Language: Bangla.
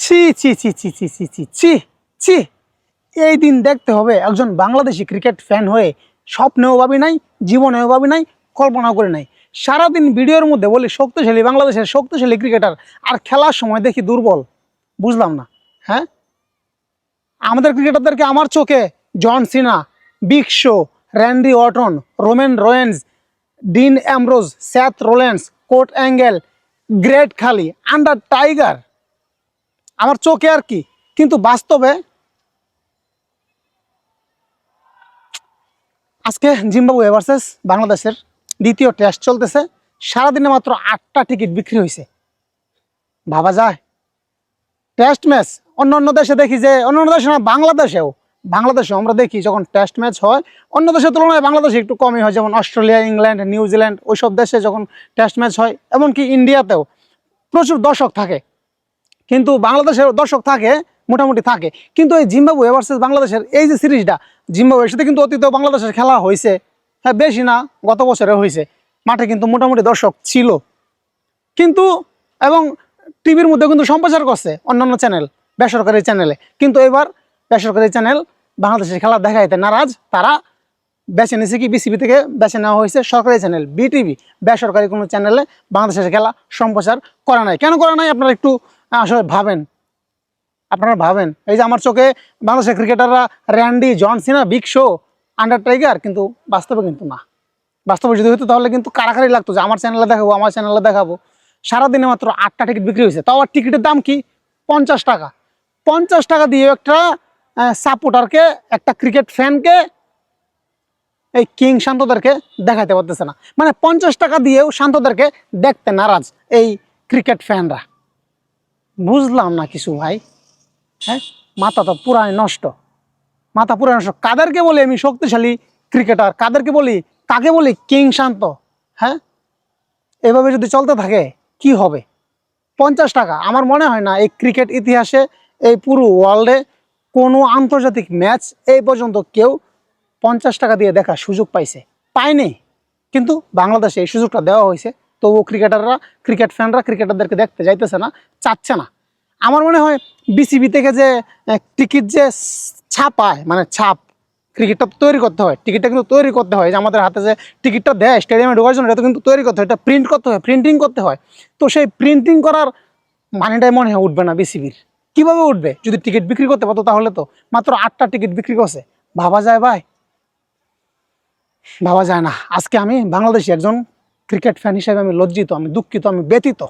ছি ছি ছি ছি ছি ছি ছি ছি ছি, এই দিন দেখতে হবে একজন বাংলাদেশি ক্রিকেট ফ্যান হয়ে। স্বপ্নেও ভাবি নাই, জীবনেও ভাবি নাই, কল্পনাও করে নাই। সারাদিন ভিডিওর মধ্যে বলি শক্তিশালী বাংলাদেশের শক্তিশালী ক্রিকেটার, আর খেলার সময় দেখি দুর্বল। বুঝলাম না। হ্যাঁ, আমাদের ক্রিকেটারদেরকে আমার চোখে John Cena, Big Show, Randy Orton, Roman Reigns, Dean Ambrose, Seth Rollins, Kurt Angle, Great Khali, Undertaker, আমার চোখে আর কি। কিন্তু বাস্তবে আজকে জিম্বাবুয়ে ভার্সেস বাংলাদেশের দ্বিতীয় টেস্ট চলতেছে। সারাদিনে মাত্র 8টা টিকিট বিক্রি হয়েছে। ভাবা যায়? টেস্ট ম্যাচ অন্য অন্য দেশে দেখি যে, অন্য অন্য দেশে না, বাংলাদেশেও আমরা দেখি যখন টেস্ট ম্যাচ হয় অন্য দেশের তুলনায় বাংলাদেশে একটু কমই হয়। যেমন অস্ট্রেলিয়া, ইংল্যান্ড, নিউজিল্যান্ড, ওইসব দেশে যখন টেস্ট ম্যাচ হয়, এমনকি ইন্ডিয়াতেও প্রচুর দর্শক থাকে। কিন্তু বাংলাদেশের দর্শক থাকে, মোটামুটি থাকে। কিন্তু এই জিম্বাবুয়ে ভার্সেস বাংলাদেশের এই যে সিরিজটা, জিম্বাবুয়ের সাথে কিন্তু অতীতেও বাংলাদেশের খেলা হয়েছে। হ্যাঁ, বেশি না, গত বছরে হয়েছে। মাঠে কিন্তু মোটামুটি দর্শক ছিল। কিন্তু এবং টিভির মধ্যে কিন্তু সম্প্রচার করছে অন্যান্য চ্যানেল, বেসরকারি চ্যানেলে। কিন্তু এবার বেসরকারি চ্যানেল বাংলাদেশের খেলা দেখাইতে নারাজ। তারা বেছে নিয়েছে কি, বিসিবি থেকে বেছে নেওয়া হয়েছে সরকারি চ্যানেল বিটিভি। বেসরকারি কোনো চ্যানেলে বাংলাদেশের খেলা সম্প্রচার করা নাই। কেন করা নাই আপনারা একটু আসলে ভাবেন। এই যে আমার চোখে বাংলাদেশের ক্রিকেটাররা র্যান্ডি, জন Cena, Big show, under tiger, কিন্তু বাস্তবে কিন্তু না। বাস্তবে যদি হতো তাহলে কিন্তু কারাকারি লাগতো যে আমার চ্যানেলে দেখাবো। সারাদিনে মাত্র 8টা টিকিট বিক্রি হয়েছে। তাও আর টিকিটের দাম কি? 50 টাকা। 50 টাকা দিয়ে একটা সাপোর্টারকে, একটা ক্রিকেট ফ্যানকে, এই কিং শান্তদেরকে দেখাতে পারতেছে না। মানে 50 টাকা দিয়েও শান্তদেরকে দেখতে নারাজ এই ক্রিকেট ফ্যানরা। বুঝলাম না কিছু ভাই। হ্যাঁ, মাথা পুরাই নষ্ট। কাদেরকে বলি আমি শক্তিশালী ক্রিকেটার? কাদেরকে বলি, কাকে বলি কিং শান্ত? হ্যাঁ, এভাবে যদি চলতে থাকে কি হবে? 50 টাকা, আমার মনে হয় না এই ক্রিকেট ইতিহাসে, এই পুরো ওয়ার্ল্ডে কোনো আন্তর্জাতিক ম্যাচ এই পর্যন্ত কেউ 50 টাকা দিয়ে দেখার সুযোগ পায়নি। কিন্তু বাংলাদেশে এই সুযোগটা দেওয়া হয়েছে, তবুও ক্রিকেট ফ্যানরা ক্রিকেটারদেরকে দেখতে যাইতেছে না, চাচ্ছে না। আমার মনে হয় বিসিবি থেকে যে টিকিট যে ছাপায়, মানে ছাপ, ক্রিকেটটা তৈরি করতে হয়, টিকিটটা কিন্তু তৈরি করতে হয়। যে আমাদের হাতে যে টিকিটটা দেয় স্টেডিয়ামে ঢোকার জন্য, এটা কিন্তু তৈরি করতে হয়, এটা প্রিন্টিং করতে হয়। তো সেই প্রিন্টিং করার মানেটাই মনে হয় উঠবে না বিসিবির। কিভাবে উঠবে? যদি টিকিট বিক্রি করতে পারতো তাহলে তো। মাত্র 8টা টিকিট বিক্রি করছে। ভাবা যায় ভাই? ভাবা যায় না। আজকে আমি বাংলাদেশি একজন ক্রিকেট ফ্যান হিসেবে আমি লজ্জিত, আমি দুঃখিত, আমি ব্যথিত।